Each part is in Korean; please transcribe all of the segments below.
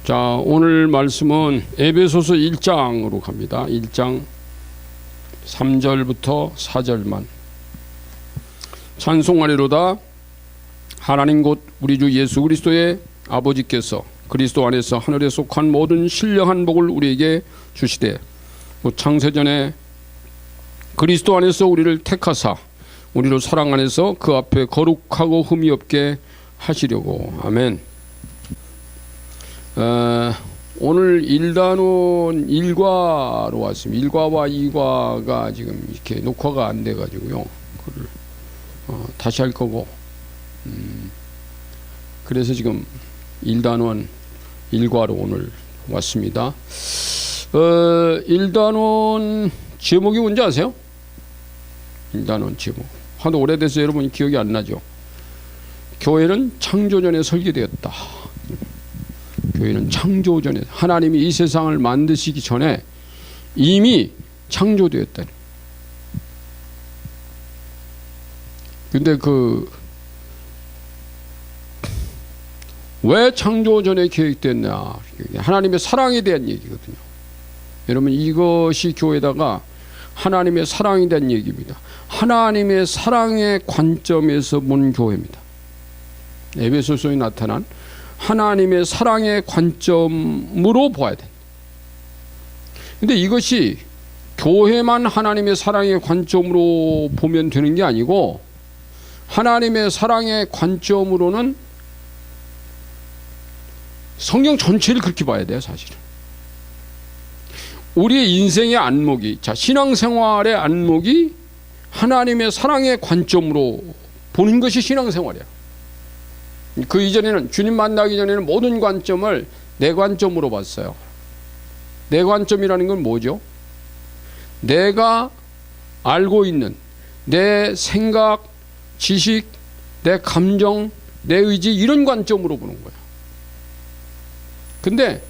자, 오늘 말씀은 에베소서 1장으로 갑니다. 1장 3절부터 4절만. 찬송하리로다. 하나님 곧 우리 주 예수 그리스도의 아버지께서 그리스도 안에서 하늘에 속한 모든 신령한 복을 우리에게 주시되 창세전에 그리스도 안에서 우리를 택하사 우리를 사랑 안에서 그 앞에 거룩하고 흠이 없게 하시려고. 아멘. 오늘 1단원 1과로 왔습니다. 1과와 2과가 지금 이렇게 녹화가 안 돼가지고요. 그걸 다시 할 거고, 그래서 지금 1단원 1과로 오늘 왔습니다. 1단원 제목이 뭔지 아세요? 1단원 제목. 하도 오래돼서 여러분 기억이 안 나죠? 교회는 창조전에 설계되었다. 교회는 창조전에, 하나님이 이 세상을 만드시기 전에 이미 창조되었다. 근데 왜 창조전에 계획됐냐? 하나님의 사랑에 대한 얘기거든요. 여러분, 이것이 교회다가 하나님의 사랑에 대한 얘기입니다. 하나님의 사랑의 관점에서 본 교회입니다. 에베소서에 나타난 하나님의 사랑의 관점으로 보아야 돼. 근데 이것이 교회만 하나님의 사랑의 관점으로 보면 되는 게 아니고, 하나님의 사랑의 관점으로는 성경 전체를 그렇게 봐야 돼요, 사실은. 우리의 인생의 안목이, 자, 신앙생활의 안목이 하나님의 사랑의 관점으로 보는 것이 신앙생활이야. 그 이전에는, 주님 만나기 전에는 모든 관점을 내 관점으로 봤어요. 내 관점이라는 건 뭐죠? 내가 알고 있는 내 생각, 지식, 내 감정, 내 의지, 이런 관점으로 보는 거예요. 근데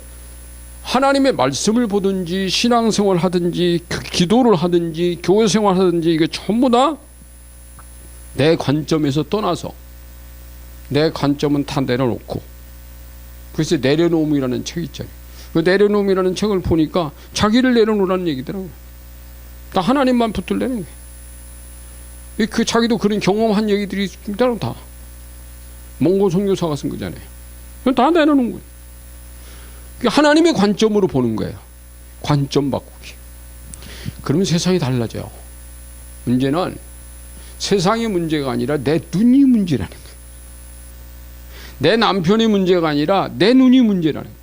하나님의 말씀을 보든지 신앙생활 하든지 기도를 하든지 교회생활 하든지 이게 전부 다 내 관점에서 떠나서 내 관점은 다 내려놓고, 그래서 내려놓음이라는 책이 있잖아요. 그 내려놓음이라는 책을 보니까 자기를 내려놓으라는 얘기더라고요. 다 하나님만 붙들려는 거예요. 그 자기도 그런 경험한 얘기들이 있다고, 다 몽고 선교사가 쓴 거잖아요. 다 내려놓은 거예요. 하나님의 관점으로 보는 거예요. 관점 바꾸기. 그러면 세상이 달라져요. 문제는 세상의 문제가 아니라 내 눈이 문제라는 거예요. 내 남편이 문제가 아니라 내 눈이 문제라는 거예요.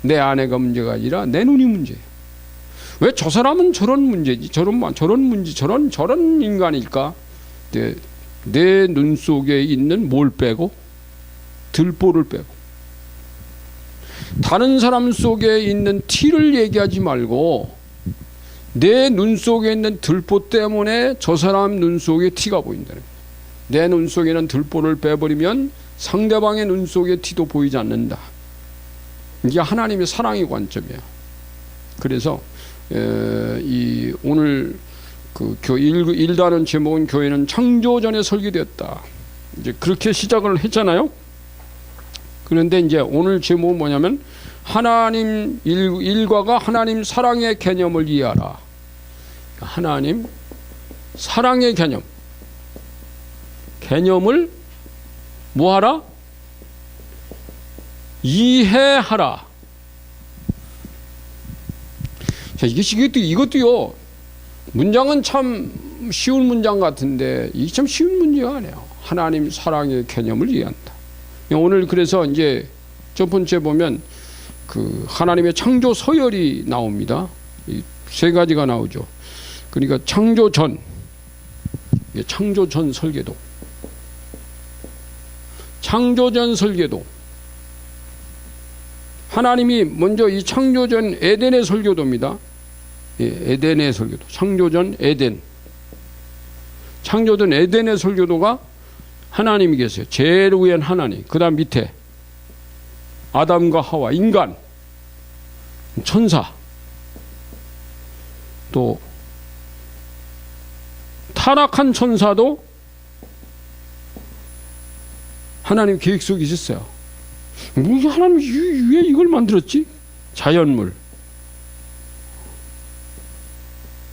내 아내가 문제가 아니라 내 눈이 문제예요. 왜 저 사람은 저런 문제지, 저런 문제, 저런 인간일까? 내 눈 속에 있는 뭘 빼고? 들보를 빼고. 다른 사람 속에 있는 티를 얘기하지 말고 내 눈 속에 있는 들보 때문에 저 사람 눈 속에 티가 보인다는 거예요. 내 눈 속에는 들보를 빼버리면 상대방의 눈 속에 티도 보이지 않는다. 이게 하나님의 사랑의 관점이에요. 그래서 오늘 그 1단원 제목은 교회는 창조전에 설계되었다. 이제 그렇게 시작을 했잖아요. 그런데 이제 오늘 제목은 뭐냐면 하나님 일과가 하나님 사랑의 개념을 이해하라. 하나님 사랑의 개념을 뭐하라? 이해하라. 자, 이것도요, 문장은 참 쉬운 문장 같은데 이게 참 쉬운 문제가 아니에요. 하나님 사랑의 개념을 이해한다. 오늘 그래서 이제 첫 번째 보면 그 하나님의 창조 서열이 나옵니다. 이 세 가지가 나오죠. 그러니까 창조전 설계도, 창조전 설계도. 하나님이 먼저 이 창조전 에덴의 설계도입니다. 에덴의 설계도, 창조전 에덴. 창조전 에덴의 설계도가 하나님이 계세요. 제일 위엔 하나님, 그 다음 밑에 아담과 하와, 인간, 천사, 또 타락한 천사도 하나님 계획 속에 있었어요. 하나님 왜 이걸 만들었지? 자연물.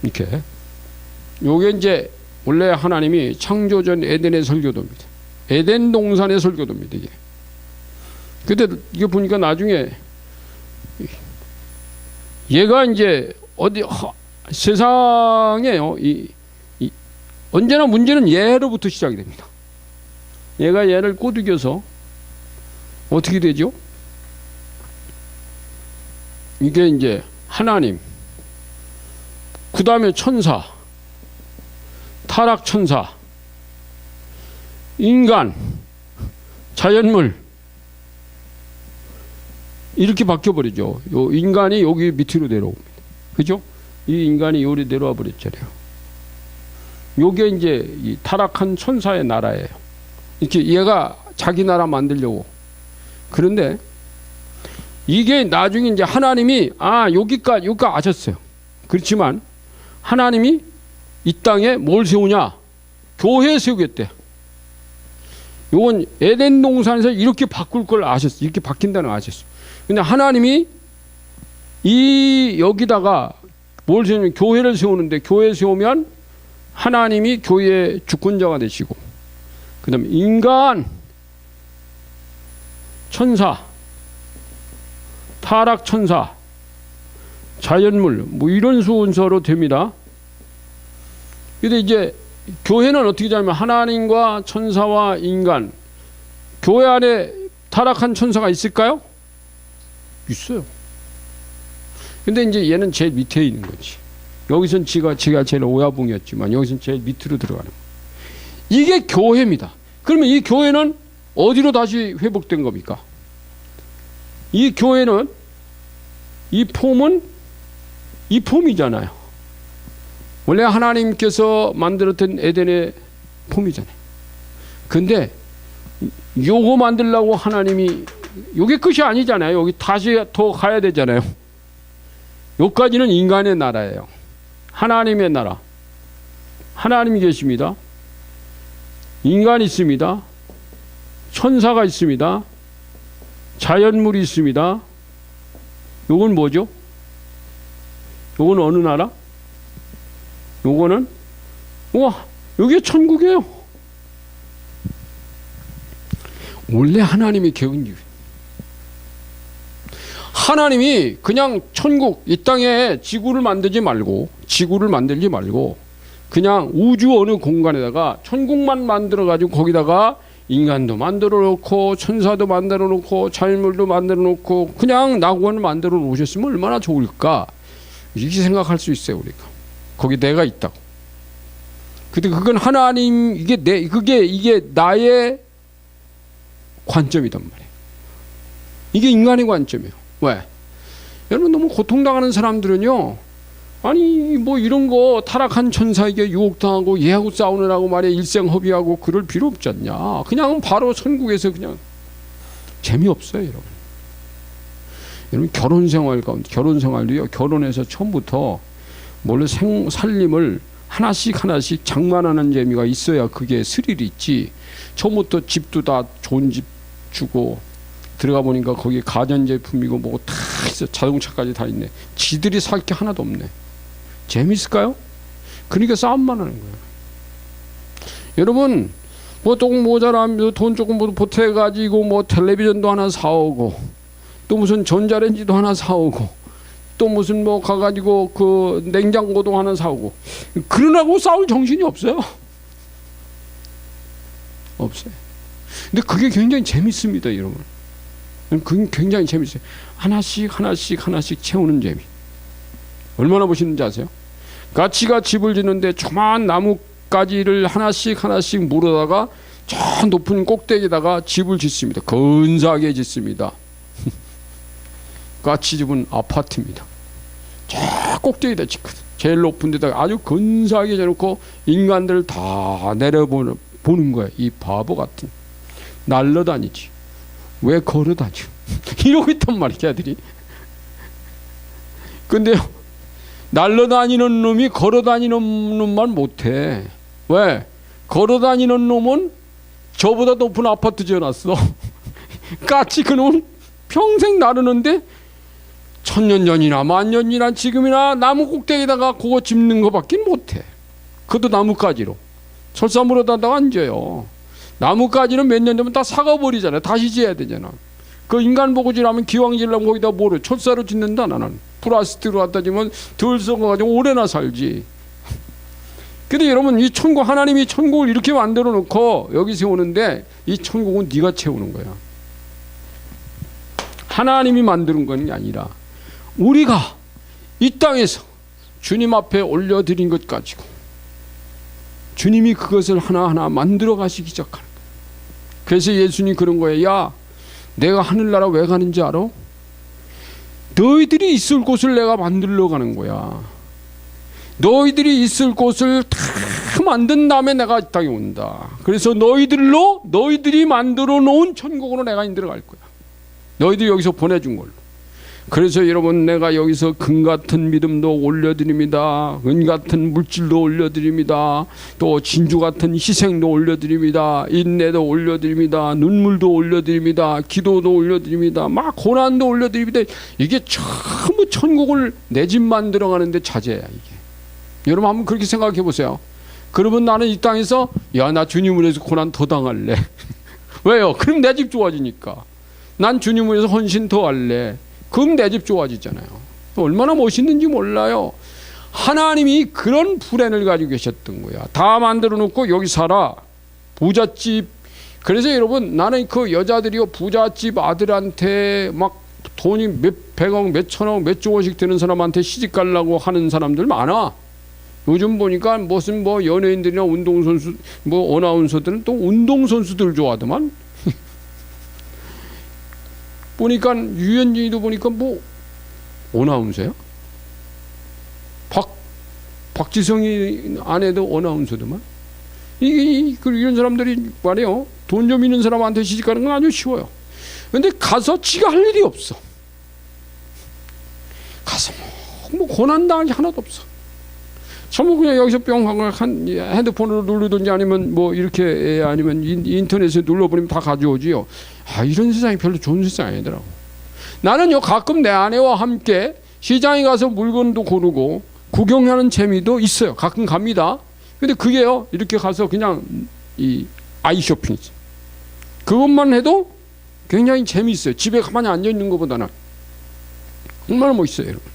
이렇게. 요게 이제 원래 하나님이 창조전 에덴의 설교도입니다. 에덴 동산의 설교도입니다, 이게. 근데 이게 보니까 나중에 얘가 이제 어디 세상에요. 언제나 문제는 얘로부터 시작이 됩니다. 얘가 얘를 꼬드겨서 어떻게 되죠? 이게 이제 하나님, 그 다음에 천사, 타락 천사, 인간, 자연물, 이렇게 바뀌어버리죠. 요 인간이 여기 밑으로 내려옵니다. 그죠? 이 인간이 요리 내려와 버렸잖아요. 요게 이제 이 타락한 천사의 나라예요. 이렇게 얘가 자기 나라 만들려고. 그런데 이게 나중에 이제 하나님이 여기까지 아셨어요. 그렇지만 하나님이 이 땅에 뭘 세우냐? 교회 세우겠대. 요건 에덴 동산에서 이렇게 바꿀 걸 아셨어요. 이렇게 바뀐다는 걸 아셨어요. 근데 하나님이 여기다가 뭘 세우냐면 교회를 세우는데, 교회 세우면 하나님이 교회의 주권자가 되시고, 그 다음에 인간, 천사, 타락 천사, 자연물, 뭐 이런 순서로 됩니다. 근데 이제 교회는 어떻게 되냐면 하나님과 천사와 인간, 교회 안에 타락한 천사가 있을까요? 있어요. 근데 이제 얘는 제일 밑에 있는 거지. 여기선 지가 제일 오야붕이었지만 여기선 제일 밑으로 들어가는 거예요. 이게 교회입니다. 그러면 이 교회는 어디로 다시 회복된 겁니까? 이 교회는 이 폼이잖아요. 원래 하나님께서 만들었던 에덴의 폼이잖아요. 근데 요거 만들려고 하나님이, 요게 끝이 아니잖아요. 여기 다시 더 가야 되잖아요. 여기까지는 인간의 나라예요. 하나님의 나라. 하나님이 계십니다. 인간이 있습니다. 천사가 있습니다. 자연물이 있습니다. 요건 뭐죠? 요건 어느 나라? 요거는 여기 천국이에요. 원래 하나님이 계운 이유. 하나님이 그냥 천국, 이 땅에 지구를 만들지 말고 그냥 우주 어느 공간에다가 천국만 만들어 가지고 거기다가 인간도 만들어 놓고 천사도 만들어 놓고 자연물도 만들어 놓고 그냥 낙원을 만들어 놓으셨으면 얼마나 좋을까, 이렇게 생각할 수 있어요. 우리가 거기 내가 있다고. 근데 그건 하나님, 이게 나의 관점이단 말이에요. 이게 인간의 관점이에요. 왜? 여러분, 너무 고통당하는 사람들은요, 아니 뭐 이런 거 타락한 천사에게 유혹당하고 얘하고 싸우느라고 말이야 일생허비하고 그럴 필요 없지 않냐. 그냥 바로 천국에서 그냥 재미없어요. 여러분 결혼생활 가운데, 결혼생활도요, 결혼해서 처음부터 원래 살림을 하나씩 장만하는 재미가 있어야 그게 스릴이 있지. 처음부터 집도 다 좋은 집 주고 들어가 보니까 거기 가전제품이고 뭐고 다 있어. 자동차까지 다 있네. 지들이 살 게 하나도 없네. 재밌을까요? 그러니까 싸움만 하는 거예요. 여러분, 뭐 조금 모자라면 돈 조금 보태가지고 뭐 텔레비전도 하나 사오고 또 무슨 전자레인지도 하나 사오고 또 무슨 뭐 가가지고 그 냉장고도 하나 사오고, 그러라고 싸울 정신이 없어요. 없어요. 근데 그게 굉장히 재밌습니다, 여러분. 그게 굉장히 재밌어요. 하나씩 채우는 재미. 얼마나 보시는지 아세요? 가치가 집을 짓는데 조그만 나뭇가지를 하나씩 물어다가 저 높은 꼭대기에다가 집을 짓습니다. 근사하게 짓습니다. 가치집은 아파트입니다. 저 꼭대기에다 짓거든. 제일 높은 데다가 아주 근사하게 해놓고 인간들 다 내려보는 거야. 이 바보 같은. 날라다니지. 왜 걸어다녀? 이러고 있단 말이야, 걔들이. 근데요, 날라다니는 놈이 걸어다니는 놈만 못해. 왜? 걸어다니는 놈은 저보다 높은 아파트 지어놨어. 까치 그놈은 평생 나르는데 천년 전이나 만년이나 지금이나 나무 꼭대기에다가 그거 짚는 거밖에 못해. 그것도 나뭇가지로. 철사물에다가 앉아요. 나뭇가지는 몇 년 되면 다 사가버리잖아요. 다시 지어야 되잖아. 그 인간 보고 지나면 기왕 지려면 거기다 뭐로 철사로 짓는다. 나는 플라스틱으로 갖다 지면 덜 썩어가지고 오래나 살지. 근데 여러분, 이 천국, 하나님이 천국을 이렇게 만들어 놓고 여기 세우는데 이 천국은 네가 채우는 거야. 하나님이 만드는 건 아니라 우리가 이 땅에서 주님 앞에 올려드린 것 가지고 주님이 그것을 하나하나 만들어 가시기 시작하는 거야. 그래서 예수님 그런 거예요. 야, 내가 하늘나라 왜 가는지 알아? 너희들이 있을 곳을 내가 만들러 가는 거야. 너희들이 있을 곳을 다 만든 다음에 내가 이 땅에 온다. 그래서 너희들이 만들어 놓은 천국으로 내가 인들어 갈 거야. 너희들이 여기서 보내준 걸로. 그래서 여러분, 내가 여기서 금 같은 믿음도 올려드립니다. 은 같은 물질도 올려드립니다. 또 진주 같은 희생도 올려드립니다. 인내도 올려드립니다. 눈물도 올려드립니다. 기도도 올려드립니다. 막 고난도 올려드립니다. 이게 전부 천국을 내 집 만들어가는데 자제야. 이게. 여러분 한번 그렇게 생각해 보세요. 그러면 나는 이 땅에서 야, 나 주님을 위해서 고난 더 당할래. 왜요? 그럼 내 집 좋아지니까. 난 주님을 위해서 헌신 더 할래. 그럼 내 집 좋아지잖아요. 얼마나 멋있는지 몰라요. 하나님이 그런 플랜을 가지고 계셨던 거야. 다 만들어 놓고 여기 살아. 부잣집. 그래서 여러분, 나는 그 여자들이요, 부잣집 아들한테 막 돈이 몇 백억, 몇 천억, 몇 조원씩 되는 사람한테 시집 가려고 하는 사람들 많아. 요즘 보니까 무슨 뭐 연예인들이나 운동선수, 뭐 어나운서들은 또 운동선수들 좋아하더만. 보니까 유현진이도 보니까 뭐 어나운서야? 박지성이 아내도 어나운서더만. 이런 사람들이 말이요, 돈 좀 있는 사람한테 시집 가는 건 아주 쉬워요. 근데 가서 지가 할 일이 없어. 가서 뭐 고난당한 게 하나도 없어. 전부 그냥 여기서 뿅 하고 한 핸드폰으로 누르든지 아니면 뭐 이렇게 아니면 인터넷에 눌러버리면 다 가져오지요. 아, 이런 세상이 별로 좋은 세상이 아니더라고. 나는요, 가끔 내 아내와 함께 시장에 가서 물건도 고르고 구경하는 재미도 있어요. 가끔 갑니다. 근데 그게요, 이렇게 가서 그냥 이 아이 쇼핑, 그것만 해도 굉장히 재미있어요. 집에 가만히 앉아 있는 것보다는. 얼마나 멋있어요, 여러분.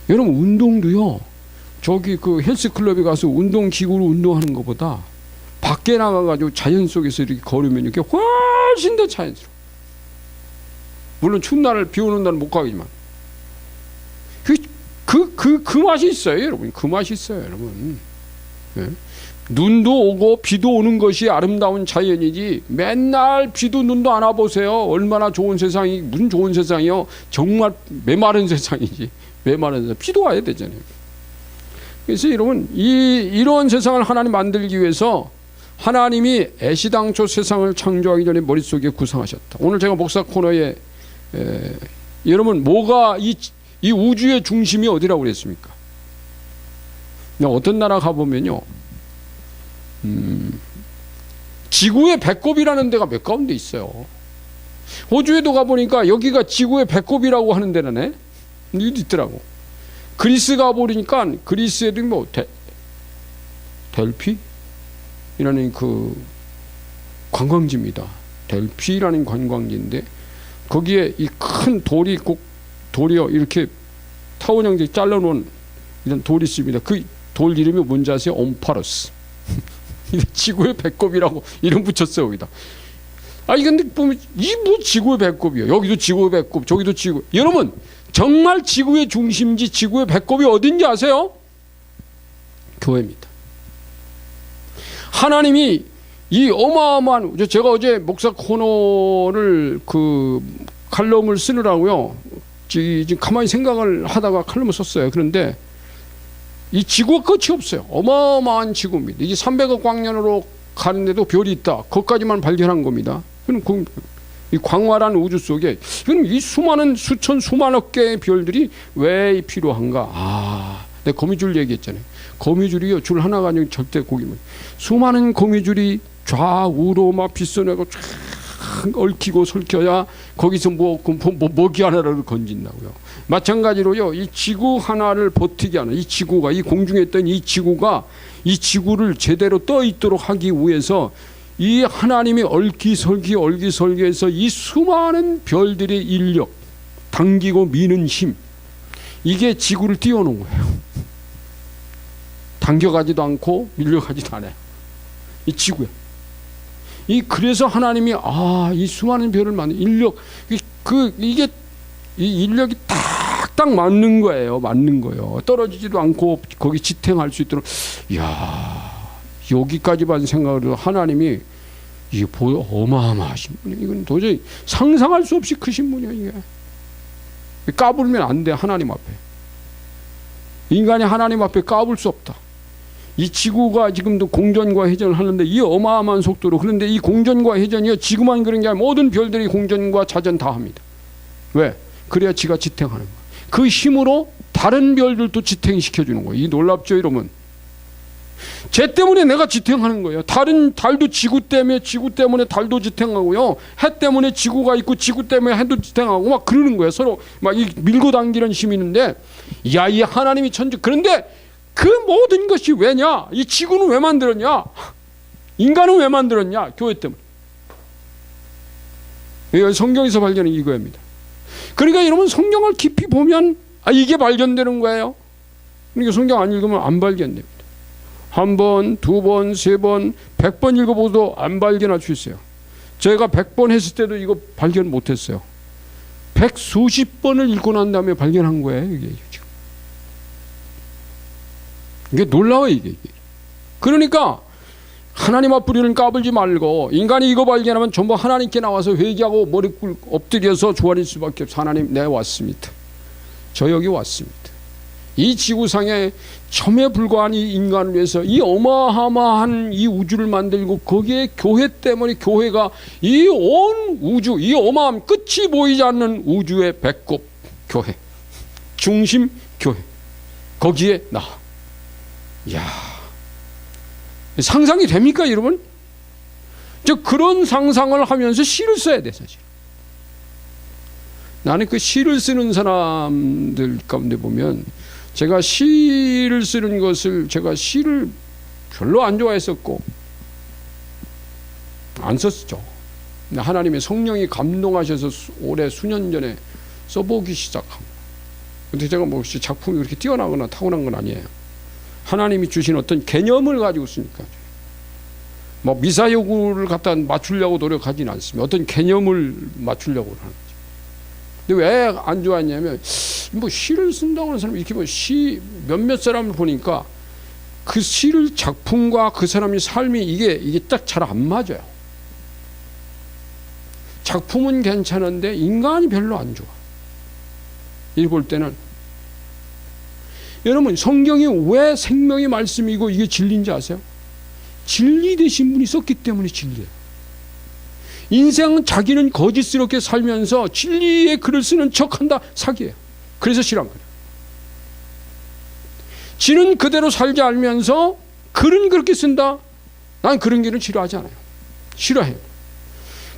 여러분, 운동도요, 저기 그 헬스클럽에 가서 운동기구로 운동하는 것보다 밖에 나가가지고 자연 속에서 이렇게 걸으면 이렇게 훨씬 더 자연스러워. 물론 추운 날을, 비 오는 날은 못 가겠지만. 그 맛이 있어요, 여러분. 그 맛이 있어요, 여러분. 네? 눈도 오고 비도 오는 것이 아름다운 자연이지, 맨날 비도 눈도 안 와보세요. 얼마나 좋은 세상이, 무슨 좋은 세상이요. 정말 메마른 세상이지. 메마른 세상. 비도 와야 되잖아요. 그래서 여러분, 이런 세상을 하나님 만들기 위해서 하나님이 애시당초 세상을 창조하기 전에 머릿속에 구상하셨다. 오늘 제가 목사 코너에 여러분, 뭐가 이 우주의 중심이 어디라고 그랬습니까? 어떤 나라 가보면요, 지구의 배꼽이라는 데가 몇 가운데 있어요. 호주에도 가보니까 여기가 지구의 배꼽이라고 하는 데라네. 이것도 있더라고. 그리스 가보니까 그리스에도 뭐 델피라는 그 관광지입니다. 델피라는 관광지인데 거기에 이 큰 돌이 꼭 돌이요, 이렇게 타원 형제 잘라놓은 이런 돌이 있습니다. 그 돌 이름이 뭔지 아세요? 옴파러스. 지구의 배꼽이라고 이름 붙였어요, 여기다. 아니 근데 보면 이 뭐 지구의 배꼽이요. 여기도 지구의 배꼽, 저기도 지구. 여러분, 정말 지구의 중심지, 지구의 배꼽이 어딘지 아세요? 교회입니다. 하나님이 이 어마어마한, 제가 어제 목사 코너를 그 칼럼을 쓰느라고요, 지금 가만히 생각을 하다가 칼럼을 썼어요. 그런데 이 지구가 끝이 없어요. 어마어마한 지구입니다. 이게 300억 광년으로 가는데도 별이 있다. 그것까지만 발견한 겁니다. 그럼 이 광활한 우주 속에 그럼 이 수많은 수천 수만억 개의 별들이 왜 필요한가? 아, 내가 거미줄 얘기했잖아요. 거미줄이요, 줄 하나가 아니고 절대 고기면 수많은 거미줄이 좌우로 막 빗소내고 쫙 얽히고 설켜야 거기서 먹이 하나를 건진다고요. 마찬가지로요, 이 지구 하나를 버티게 하는 이 지구가, 이 공중에 있던 이 지구가, 이 지구를 제대로 떠 있도록 하기 위해서 이 하나님이 얼기설기해서 이 수많은 별들의 인력, 당기고 미는 힘, 이게 지구를 띄워놓은 거예요. 당겨가지도 않고 밀려가지도 않아요. 이 지구에. 그래서 하나님이 이 수많은 별을 만든 인력, 이게 이 인력이 딱딱 맞는 거예요. 맞는 거예요. 떨어지지도 않고 거기 지탱할 수 있도록. 이야, 여기까지만 생각을 해도 하나님이 이게 어마어마하신 분이에요. 이건 도저히 상상할 수 없이 크신 분이에요. 이게 까불면 안 돼. 하나님 앞에. 인간이 하나님 앞에 까불 수 없다. 이 지구가 지금도 공전과 회전을 하는데 이 어마어마한 속도로, 그런데 이 공전과 회전이요, 지구만 그런 게 아니라 모든 별들이 공전과 자전 다 합니다. 왜? 그래야 지가 지탱하는 거예요. 그 힘으로 다른 별들도 지탱시켜주는 거예요. 이 놀랍죠, 여러분? 쟤 때문에 내가 지탱하는 거예요. 다른 달도 지구 때문에 달도 지탱하고요. 해 때문에 지구가 있고 지구 때문에 해도 지탱하고 막 그러는 거예요. 서로 막 밀고 당기는 힘이 있는데, 야, 이 하나님이 천지. 그런데 그 모든 것이 왜냐? 이 지구는 왜 만들었냐? 인간은 왜 만들었냐? 교회 때문에. 성경에서 발견한 이거입니다. 그러니까 여러분, 성경을 깊이 보면 이게 발견되는 거예요. 그러니까 성경 안 읽으면 안 발견됩니다. 한 번, 두 번, 세 번, 100번 읽어보도 안 발견할 수 있어요. 제가 100번 했을 때도 이거 발견 못했어요. 100수십 번을 읽고 난 다음에 발견한 거예요. 이게 놀라워요, 이게. 그러니까 하나님 앞 우리는 까불지 말고, 인간이 이거 발견하면 전부 하나님께 나와서 회개하고 머리 엎드려서 조아릴 수밖에 없어요. 하나님, 내 왔습니다. 저 여기 왔습니다. 이 지구상에 점에 불과한 이 인간을 위해서 이 어마어마한 이 우주를 만들고, 거기에 교회 때문에, 교회가 이 온 우주, 이 어마어마한 끝이 보이지 않는 우주의 배꼽 교회, 중심 교회, 거기에 나. 이야, 상상이 됩니까, 여러분? 그런 상상을 하면서 시를 써야 돼, 사실. 나는 그 시를 쓰는 사람들 가운데 보면, 제가 시를 쓰는 것을, 제가 시를 별로 안 좋아했었고 안 썼죠. 하나님의 성령이 감동하셔서 올해 수년 전에 써보기 시작하고. 근데 제가 뭐 작품이 그렇게 뛰어나거나 타고난 건 아니에요. 하나님이 주신 어떤 개념을 가지고 쓰니까. 뭐 미사여구를 갖다 맞추려고 노력하지는 않습니다. 어떤 개념을 맞추려고 하는 거죠. 근데 왜 안 좋아했냐면, 뭐 시를 쓴다고 하는 사람이 이렇게 뭐 시 몇몇 사람을 보니까 그 시를 작품과 그 사람의 삶이 이게 딱 잘 안 맞아요. 작품은 괜찮은데 인간이 별로 안 좋아. 이 볼 때는, 여러분, 성경이 왜 생명의 말씀이고 이게 진리인지 아세요? 진리 되신 분이 썼기 때문에 진리예요. 인생은 자기는 거짓스럽게 살면서 진리의 글을 쓰는 척한다, 사기예요. 그래서 싫어한 거예요. 지는 그대로 살지 않으면서 글은 그렇게 쓴다. 난 그런 길은 싫어하지 않아요. 싫어해요.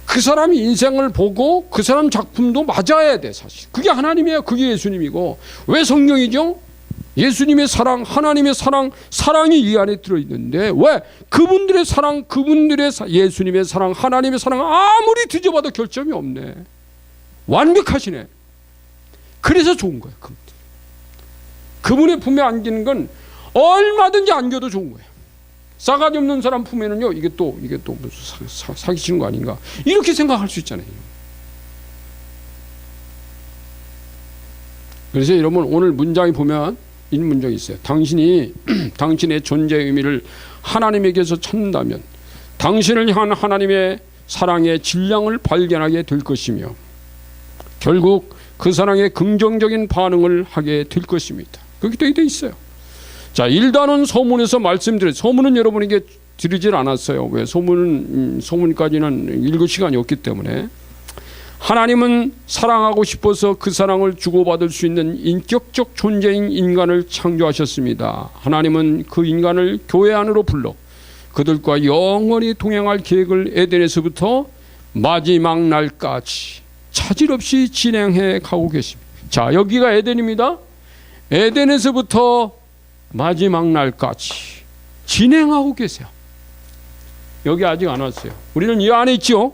그 사람이 인생을 보고 그 사람 작품도 맞아야 돼, 사실. 그게 하나님이에요. 그게 예수님이고. 왜 성령이죠? 예수님의 사랑, 하나님의 사랑, 사랑이 이 안에 들어있는데, 왜? 그분들의 사랑, 예수님의 사랑, 하나님의 사랑, 아무리 뒤져봐도 결점이 없네. 완벽하시네. 그래서 좋은 거예요. 그분의 품에 안기는 건 얼마든지 안겨도 좋은 거예요. 싸가지 없는 사람 품에는요, 이게 또 무슨 사기치는 거 아닌가, 이렇게 생각할 수 있잖아요. 그래서 여러분, 오늘 문장에 보면 이 문장이 있어요. 당신이 당신의 존재의 의미를 하나님에게서 찾는다면 당신을 향한 하나님의 사랑의 질량을 발견하게 될 것이며, 결국 그 사랑에 긍정적인 반응을 하게 될 것입니다. 그렇게 되어 있어요. 자, 일단은 소문에서 말씀드려요. 소문은 여러분에게 드리질 않았어요. 왜? 소문까지는 읽을 시간이 없기 때문에. 하나님은 사랑하고 싶어서 그 사랑을 주고받을 수 있는 인격적 존재인 인간을 창조하셨습니다. 하나님은 그 인간을 교회 안으로 불러 그들과 영원히 동행할 계획을 에덴에서부터 마지막 날까지 차질 없이 진행해 가고 계십니다. 자, 여기가 에덴입니다. 에덴에서부터 마지막 날까지 진행하고 계세요. 여기 아직 안 왔어요. 우리는 이 안에 있죠.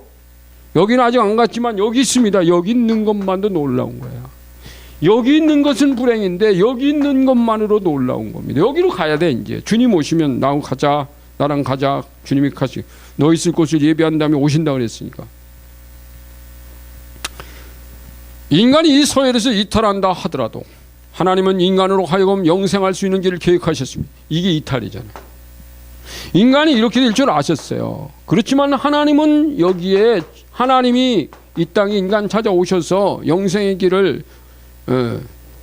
여기는 아직 안 갔지만 여기 있습니다. 여기 있는 것만도 놀라운 거예요. 여기 있는 것은 불행인데 여기 있는 것만으로 놀라운 겁니다. 여기로 가야 돼. 이제 주님 오시면 나하고 가자, 나랑 가자. 주님이 가시 너 있을 곳을 예비한 다음에 오신다 그랬으니까. 인간이 이 서열에서 이탈한다 하더라도 하나님은 인간으로 하여금 영생할 수 있는 길을 계획하셨습니다. 이게 이탈이잖아요. 인간이 이렇게 될 줄 아셨어요. 그렇지만 하나님은 여기에 하나님이 이 땅에 인간 찾아오셔서 영생의 길을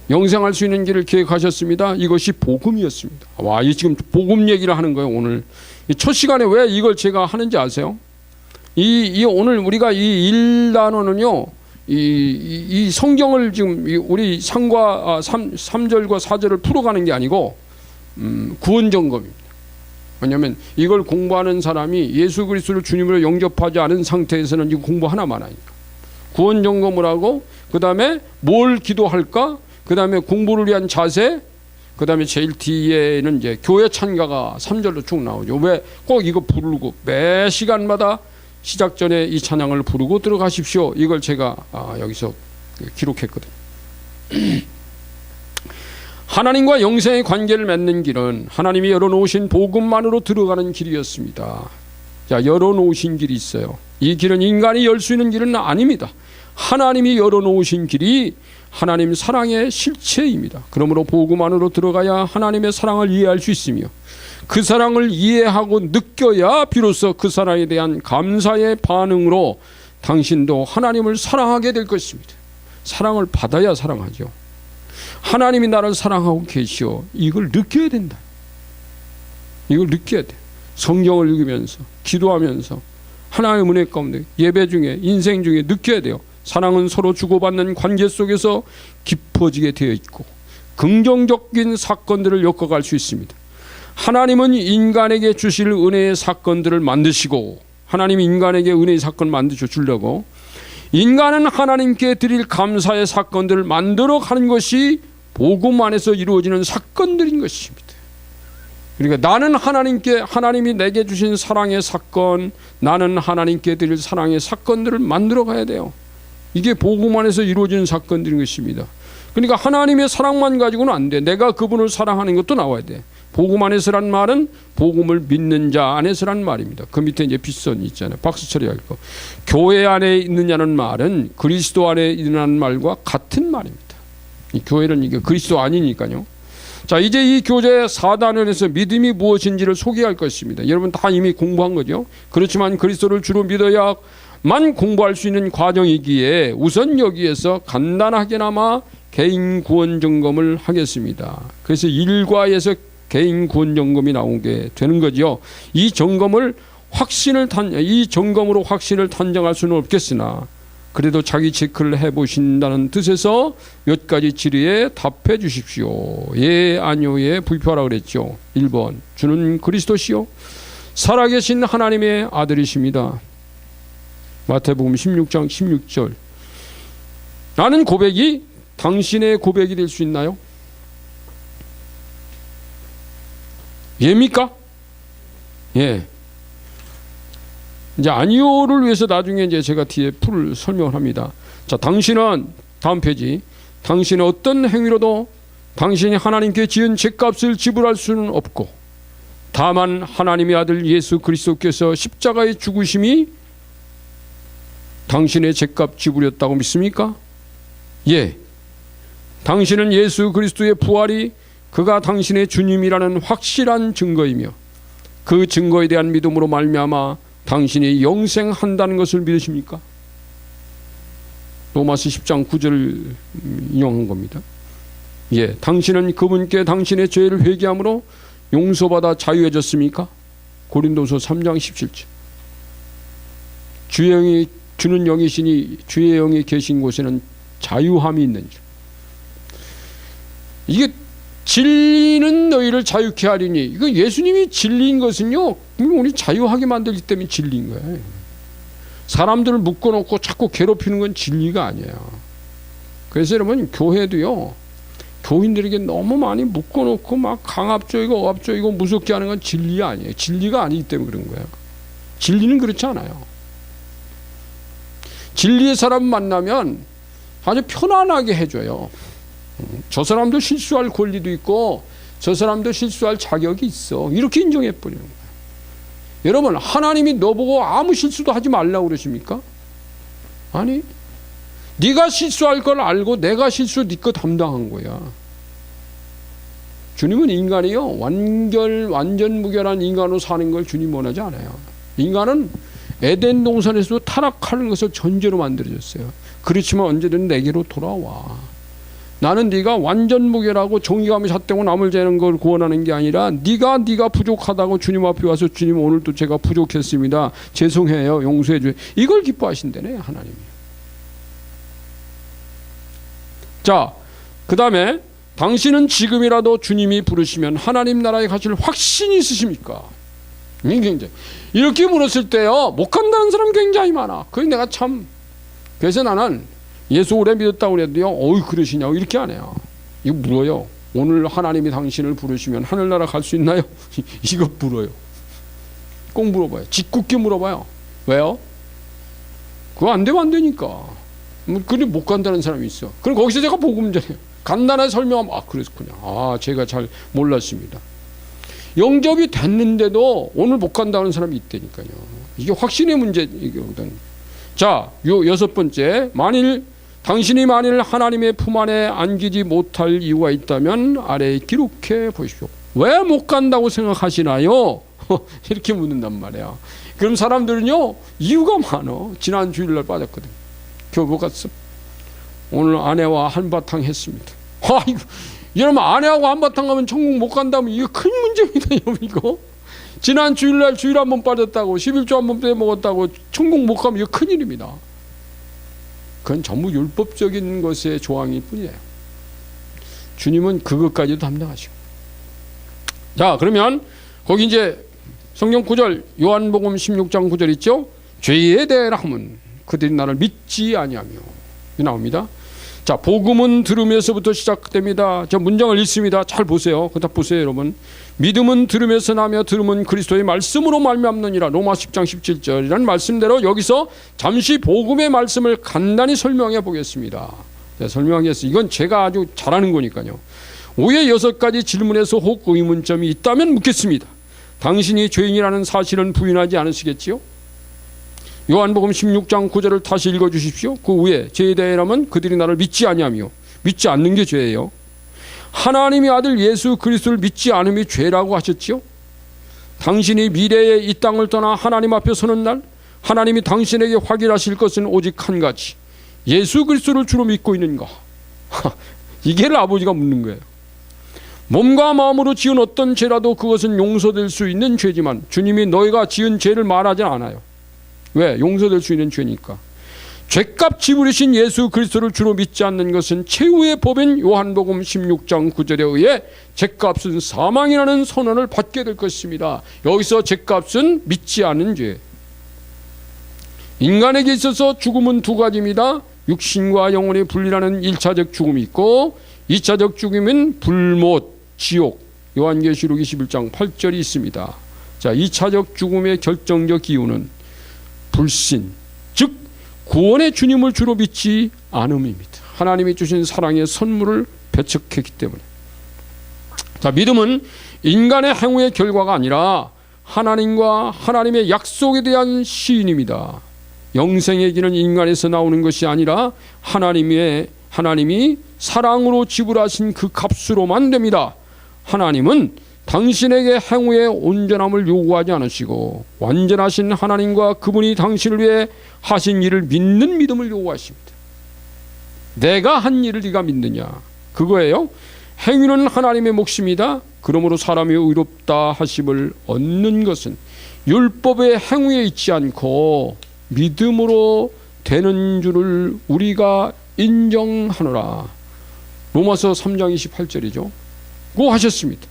영생할 수 있는 길을 계획하셨습니다. 이것이 복음이었습니다. 와, 이 지금 복음 얘기를 하는 거예요. 오늘 첫 시간에 왜 이걸 제가 하는지 아세요? 이 오늘 우리가 이 1단원은요. 이 성경을 지금 우리 3절과 4절을 풀어가는 게 아니고 구원 점검입니다. 왜냐하면 이걸 공부하는 사람이 예수 그리스도를 주님으로 영접하지 않은 상태에서는 이거 공부 하나만 하니까 구원 점검을 하고 그 다음에 뭘 기도할까, 그 다음에 공부를 위한 자세, 그 다음에 제일 뒤에는 이제 교회 찬가가 3절로 쭉 나오죠. 왜 꼭 이거 부르고 매 시간마다 시작 전에 이 찬양을 부르고 들어가십시오. 이걸 제가 여기서 기록했거든요. 하나님과 영생의 관계를 맺는 길은 하나님이 열어놓으신 복음만으로 들어가는 길이었습니다. 자, 열어놓으신 길이 있어요. 이 길은 인간이 열 수 있는 길은 아닙니다. 하나님이 열어놓으신 길이 하나님 사랑의 실체입니다. 그러므로 복음 안으로 들어가야 하나님의 사랑을 이해할 수 있으며 그 사랑을 이해하고 느껴야 비로소 그 사랑에 대한 감사의 반응으로 당신도 하나님을 사랑하게 될 것입니다. 사랑을 받아야 사랑하죠. 하나님이 나를 사랑하고 계시오. 이걸 느껴야 된다. 이걸 느껴야 돼. 성경을 읽으면서 기도하면서 하나님의 은혜 가운데 예배 중에 인생 중에 느껴야 돼요. 사랑은 서로 주고받는 관계 속에서 깊어지게 되어 있고 긍정적인 사건들을 엮어갈 수 있습니다. 하나님은 인간에게 주실 은혜의 사건들을 만드시고 하나님이 인간에게 은혜의 사건을 만들어 주려고 인간은 하나님께 드릴 감사의 사건들을 만들어 가는 것이 복음 안에서 이루어지는 사건들인 것입니다. 그러니까 나는 하나님이 내게 주신 사랑의 사건, 나는 하나님께 드릴 사랑의 사건들을 만들어 가야 돼요. 이게 복음 안에서 이루어지는 사건들인 것입니다. 그러니까 하나님의 사랑만 가지고는 안 돼. 내가 그분을 사랑하는 것도 나와야 돼. 복음 안에서란 말은 복음을 믿는 자 안에서란 말입니다. 그 밑에 이제 빗선이 있잖아요. 박수 처리할 거. 교회 안에 있느냐는 말은 그리스도 안에 있느냐는 말과 같은 말입니다. 이 교회는 이게 그리스도 아니니까요. 자, 이제 이 교재 4단원에서 믿음이 무엇인지를 소개할 것입니다. 여러분 다 이미 공부한 거죠. 그렇지만 그리스도를 주로 믿어야만 공부할 수 있는 과정이기에 우선 여기에서 간단하게나마 개인 구원 점검을 하겠습니다. 그래서 1과에서 개인 구원 점검이 나오게 되는 거죠. 이 점검으로 확신을 단정할 수는 없겠으나 그래도 자기 체크를 해보신다는 뜻에서 몇 가지 질의에 답해 주십시오. 예, 아니오에 불표하라 그랬죠. 1번, 주는 그리스도시요 살아계신 하나님의 아들이십니다. 마태복음 16장 16절. 라는 고백이 당신의 고백이 될 수 있나요? 예입니까? 예. 이제 아니오를 위해서 나중에 이제 제가 뒤에 풀을 설명을 합니다. 자, 당신은 다음 페이지. 당신은 어떤 행위로도 당신이 하나님께 지은 죄값을 지불할 수는 없고 다만 하나님의 아들 예수 그리스도께서 십자가의 죽으심이 당신의 죄값 지불이었다고 믿습니까? 예. 당신은 예수 그리스도의 부활이 그가 당신의 주님이라는 확실한 증거이며 그 증거에 대한 믿음으로 말미암아 당신이 영생한다는 것을 믿으십니까? 로마서 10장 9절을 인용한 겁니다. 예, 당신은 그분께 당신의 죄를 회개함으로 용서받아 자유해졌습니까? 고린도서 3장 17절. 주는 영이시니 주의 영이 계신 곳에는 자유함이 있는 줄. 이게 진리는 너희를 자유케 하리니, 이거 예수님이 진리인 것은요 우리 자유하게 만들기 때문에 진리인 거예요. 사람들을 묶어놓고 자꾸 괴롭히는 건 진리가 아니에요. 그래서 여러분 교회도요, 교인들에게 너무 많이 묶어놓고 막 강압적이고 억압적이고 무섭게 하는 건 진리가 아니에요. 진리가 아니기 때문에 그런 거예요. 진리는 그렇지 않아요. 진리의 사람 만나면 아주 편안하게 해줘요. 저 사람도 실수할 권리도 있고 저 사람도 실수할 자격이 있어. 이렇게 인정해버리는 거예요. 여러분, 하나님이 너보고 아무 실수도 하지 말라고 그러십니까? 아니, 네가 실수할 걸 알고 내가 실수 네 거 담당한 거야. 주님은 인간이요, 완전 무결한 인간으로 사는 걸 주님 원하지 않아요. 인간은 에덴 동산에서도 타락하는 것을 전제로 만들어졌어요. 그렇지만 언제든 내게로 돌아와. 나는 네가 완전 무결하고 정의감이 잣대고 남을 재는 걸 구원하는 게 아니라 네가 부족하다고 주님 앞에 와서 주님 오늘도 제가 부족했습니다. 죄송해요. 용서해 주세요. 이걸 기뻐하신다네, 하나님이. 자, 그 다음에 당신은 지금이라도 주님이 부르시면 하나님 나라에 가실 확신이 있으십니까? 굉장히 이렇게 물었을 때요, 못 간다는 사람 굉장히 많아. 그래서 나는 예수 오래 믿었다고 그래도요, 어이 그러시냐고 이렇게 안 해요. 이거 물어요. 오늘 하나님이 당신을 부르시면 하늘나라 갈 수 있나요? 이거 물어요. 꼭 물어봐요. 짓궂게 물어봐요. 왜요? 그거 안 되면 안 되니까. 그래 못 간다는 사람이 있어. 그럼 거기서 제가 복음 전해요. 간단하게 설명하면 그랬군요. 제가 잘 몰랐습니다. 영접이 됐는데도 오늘 못 간다는 사람이 있다니까요. 이게 확신의 문제이거든. 자, 여섯 번째, 당신이 만일 하나님의 품 안에 안기지 못할 이유가 있다면 아래에 기록해 보십시오. 왜 못 간다고 생각하시나요? 이렇게 묻는단 말이야. 그럼 사람들은요, 이유가 많어. 지난 주일날 빠졌거든. 교회 못 갔어. 오늘 아내와 한바탕 했습니다. 여러분, 아내하고 한바탕 가면 천국 못 간다면 이거 큰 문제입니다. 이거 지난 주일날 주일 한번 빠졌다고 11조 한번 빼먹었다고 천국 못 가면 이거 큰일입니다. 그건 전부 율법적인 것의 조항일 뿐이에요. 주님은 그것까지도 담당하시고. 자, 그러면 거기 이제 성경 9절, 요한복음 16장 9절 있죠? 죄에 대하여 하면 그들이 나를 믿지 아니하며, 이 나옵니다. 자, 복음은 들으면서부터 시작됩니다. 저 문장을 읽습니다. 잘 보세요. 그다 보세요, 여러분. 믿음은 들으면서 나며 들음은 그리스도의 말씀으로 말미암느니라. 로마 10장 17절이라는 말씀대로 여기서 잠시 복음의 말씀을 간단히 설명해 보겠습니다. 네, 설명하겠습니다. 이건 제가 아주 잘하는 거니까요. 5의 6가지 질문에서 혹 의문점이 있다면 묻겠습니다. 당신이 죄인이라는 사실은 부인하지 않으시겠지요? 요한복음 16장 9절을 다시 읽어주십시오. 그 후에 죄에 대하여라면 그들이 나를 믿지 아니하며, 믿지 않는 게 죄예요. 하나님의 아들 예수 그리스도를 믿지 않음이 죄라고 하셨지요. 당신이 미래에 이 땅을 떠나 하나님 앞에 서는 날 하나님이 당신에게 확인하실 것은 오직 한 가지, 예수 그리스도를 주로 믿고 있는가? 이게 아버지가 묻는 거예요. 몸과 마음으로 지은 어떤 죄라도 그것은 용서될 수 있는 죄지만 주님이 너희가 지은 죄를 말하지 않아요. 왜? 용서될 수 있는 죄니까. 죄값 지불이신 예수 그리스도를 주로 믿지 않는 것은 최후의 법인 요한복음 16장 9절에 의해 죄값은 사망이라는 선언을 받게 될 것입니다. 여기서 죄값은 믿지 않는 죄. 인간에게 있어서 죽음은 두 가지입니다. 육신과 영혼의 분리라는 1차적 죽음이 있고 2차적 죽음은 불못, 지옥, 요한계시록 21장 8절이 있습니다. 자, 2차적 죽음의 결정적 이유는 불신, 즉 구원의 주님을 주로 믿지 않음입니다. 하나님이 주신 사랑의 선물을 배척했기 때문에. 자, 믿음은 인간의 행위의 결과가 아니라 하나님과 하나님의 약속에 대한 시인입니다. 영생의 길은 인간에서 나오는 것이 아니라 하나님이 사랑으로 지불하신 그 값으로만 됩니다. 하나님은 당신에게 행위의 온전함을 요구하지 않으시고 완전하신 하나님과 그분이 당신을 위해 하신 일을 믿는 믿음을 요구하십니다. 내가 한 일을 네가 믿느냐, 그거예요. 행위는 하나님의 몫입니다. 그러므로 사람이 의롭다 하심을 얻는 것은 율법의 행위에 있지 않고 믿음으로 되는 줄을 우리가 인정하노라. 로마서 3장 28절이죠. 고 하셨습니다.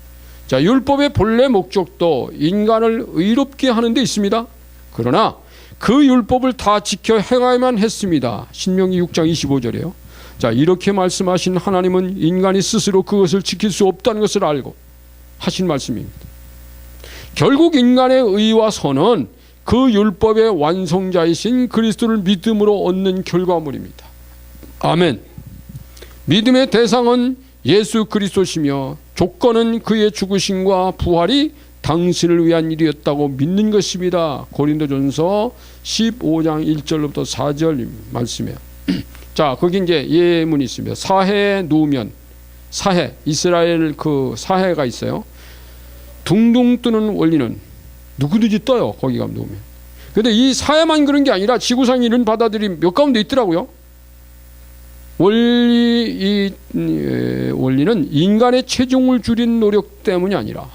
자, 율법의 본래 목적도 인간을 의롭게 하는 데 있습니다. 그러나 그 율법을 다 지켜 행하야만 했습니다. 신명기 6장 25절이에요. 자, 이렇게 말씀하신 하나님은 인간이 스스로 그것을 지킬 수 없다는 것을 알고 하신 말씀입니다. 결국 인간의 의와 선은 그 율법의 완성자이신 그리스도를 믿음으로 얻는 결과물입니다. 아멘. 믿음의 대상은 예수 그리스도시며 조건은 그의 죽으심과 부활이 당신을 위한 일이었다고 믿는 것입니다. 고린도전서 15장 1절부터 4절 말씀이에요. 자, 거기 이제 예문이 있습니다. 사해에 누우면, 사해, 이스라엘 그 사해가 있어요. 둥둥 뜨는 원리는 누구든지 떠요. 거기 가면 누우면. 그런데 이 사해만 그런 게 아니라 지구상에 이런 바다들이 몇 가운데 있더라고요. 이 원리는 인간의 체중을 줄인 노력 때문이 아니라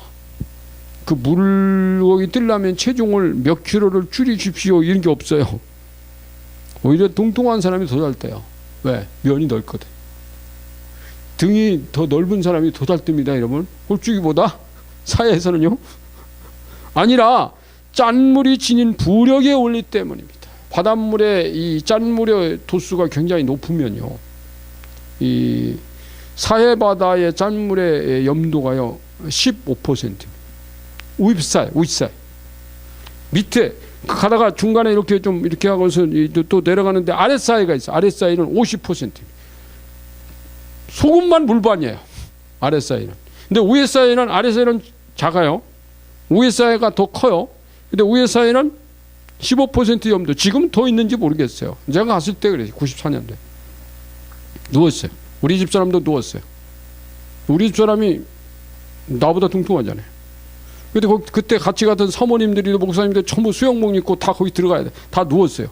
그 물고기 뜨려면 체중을 몇 킬로를 줄이십시오 이런 게 없어요. 오히려 뚱뚱한 사람이 더 잘 떠요. 왜? 면이 넓거든. 등이 더 넓은 사람이 더 잘 뜹니다. 이러면 꼴쭉이보다 사회에서는요. 아니라 짠물이 지닌 부력의 원리 때문입니다. 바닷물의 이 짠물의 도수가 굉장히 높으면요, 이 사해 바다의 짠물의 염도가요 15%입니다. 우입사이 밑에 가다가 중간에 이렇게 좀 이렇게 하고서 또 내려가는데 아랫사이가 있어. 아랫사이는 50%입니다. 소금만 물반이에요. 아랫사이는. 근데 위에사이는, 아랫사이는 작아요. 위에사이가 더 커요. 근데 위에사이는 15% 염도. 지금 더 있는지 모르겠어요. 제가 갔을 때 그래요. 94년도에 누웠어요. 우리 집 사람도 누웠어요. 우리 집 사람이 나보다 뚱뚱하잖아요. 근데 그때 같이 갔던 사모님들이, 목사님들 전부 수영복 입고 다 거기 들어가야 돼. 다 누웠어요.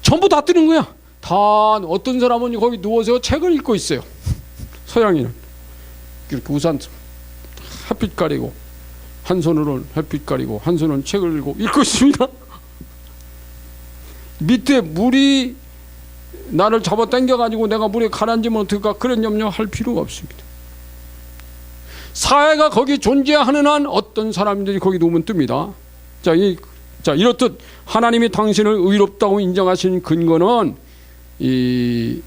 전부 다 뜨는 거야. 다. 어떤 사람은 거기 누워서 책을 읽고 있어요. 서양인은 이렇게 우산 햇빛 가리고, 한 손으로는 햇빛 가리고 한 손으로는 책을 읽고 있습니다. 밑에 물이 나를 잡아 당겨가지고 내가 물에 가라앉으면 어떨까, 그런 염려할 필요가 없습니다. 사회가 거기 존재하는 한 어떤 사람들이 거기 누우면 뜹니다. 자, 이렇듯 하나님이 당신을 의롭다고 인정하신 근거는 이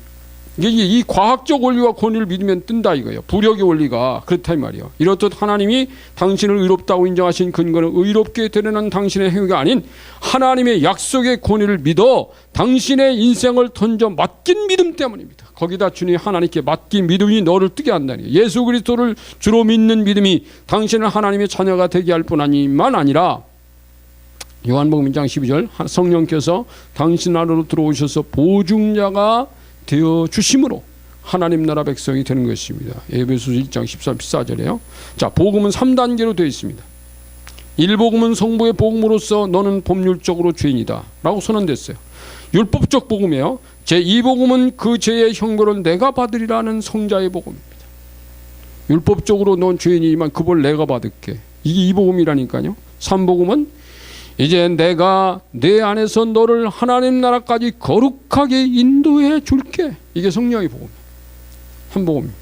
과학적 원리와 권위를 믿으면 뜬다 이거예요. 부력의 원리가 그렇다 이 말이에요. 이렇듯 하나님이 당신을 의롭다고 인정하신 근거는 의롭게 되려는 당신의 행위가 아닌 하나님의 약속의 권위를 믿어 당신의 인생을 던져 맡긴 믿음 때문입니다. 거기다 주님 하나님께 맡긴 믿음이 너를 뜨게 한다니. 예수 그리스도를 주로 믿는 믿음이 당신을 하나님의 자녀가 되게 할 뿐 아니라 요한복음 1장 12절 성령께서 당신 안으로 들어오셔서 보증자가 되어 주심으로 하나님 나라 백성이 되는 것입니다. 에베소서 1장 13, 14절이에요. 자, 복음은 3단계로 되어 있습니다. 1복음은 성부의 복음으로서 너는 법률적으로 죄인이다 라고 선언됐어요. 율법적 복음이에요. 제2복음은 그 죄의 형벌은 내가 받으리라는 성자의 복음입니다. 율법적으로 넌 죄인이지만 그 벌 내가 받을게. 이게 2복음이라니까요. 3복음은 이제 내가 내 안에서 너를 하나님 나라까지 거룩하게 인도해 줄게. 이게 성령의 복음이에요. 한 복음입니다.